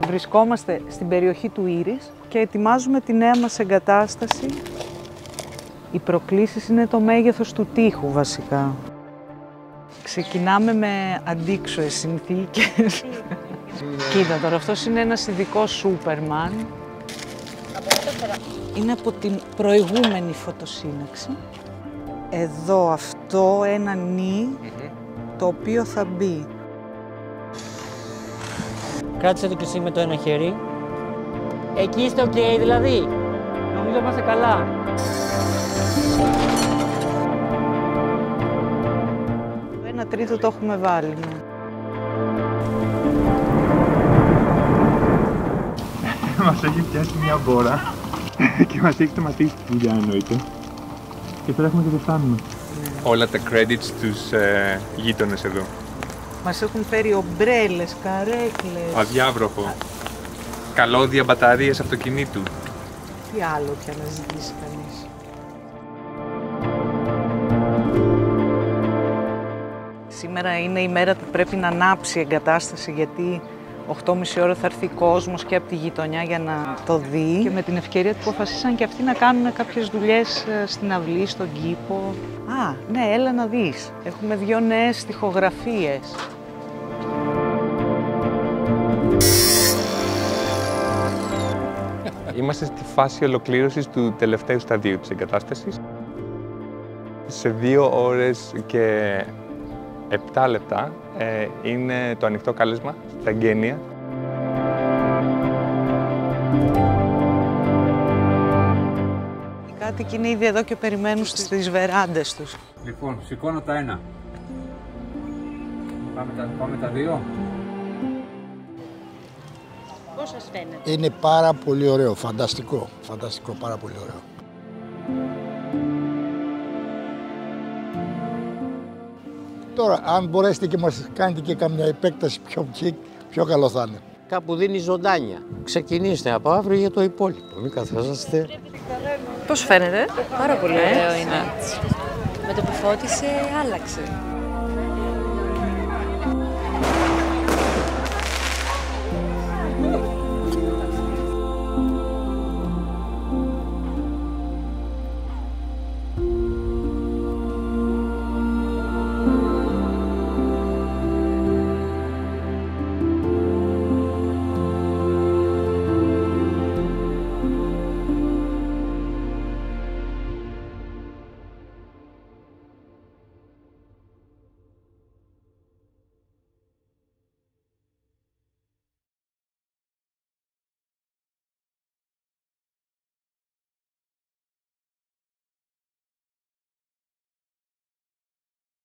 Βρισκόμαστε στην περιοχή του Ήρης και ετοιμάζουμε τη νέα μας εγκατάσταση. Οι προκλήσεις είναι το μέγεθος του τοίχου βασικά. Ξεκινάμε με αντίξωες συνθήκες. Κοίτα τώρα, αυτός είναι ένας ειδικός Σούπερμαν. Είναι από την προηγούμενη φωτοσύναξη. Εδώ αυτό ένα νι, το οποίο θα μπει. Κράτησε το και εσύ με το ένα χέρι. Εκεί είστε οκ, δηλαδή. Νομίζω είμαστε καλά. Το 1/3 το έχουμε βάλει. Μας έχει πιάσει μια μπόρα και μας έχει σταματήσει τη δουλειά εννοείται. Και τώρα έχουμε και δεν φτάνουμε. Όλα τα credits στους γείτονες εδώ. Μας έχουν φέρει ομπρέλες, καρέκλες. Αδιάβροχο. Καλώδια, μπαταρίες αυτοκινήτου. Τι άλλο πια να ζητήσει κανείς. Σήμερα είναι η μέρα που πρέπει να ανάψει η εγκατάσταση, γιατί 8:30 ώρα θα έρθει κόσμος και από τη γειτονιά για να το δει. Και με την ευκαιρία του αποφασίσαν και αυτοί να κάνουν κάποιες δουλειές στην αυλή, στον κήπο. Α, ναι, έλα να δεις. Έχουμε 2 νέες στιχογραφίες. Είμαστε στη φάση ολοκλήρωσης του τελευταίου σταδίου της εγκατάστασης. Σε 2 ώρες και 7 λεπτά είναι το ανοιχτό κάλεσμα στα εγγένεια. Οι κάτοικοι είναι ήδη εδώ και περιμένουν στις βεράντες τους. Λοιπόν, σηκώνω τα 1. Πάμε τα 2. Πώς σας φαίνεται? Είναι πάρα πολύ ωραίο, φανταστικό, πάρα πολύ ωραίο. Τώρα, αν μπορέσετε και μας κάνετε και καμιά επέκταση πιο καλό θα είναι. Κάπου δίνει ζωντάνια. Ξεκινήστε από αύριο για το υπόλοιπο. Μην καθόσαστε. Πώς φαίνεται? Πάρα πολύ ωραίο είναι. Με το που φώτισε, άλλαξε.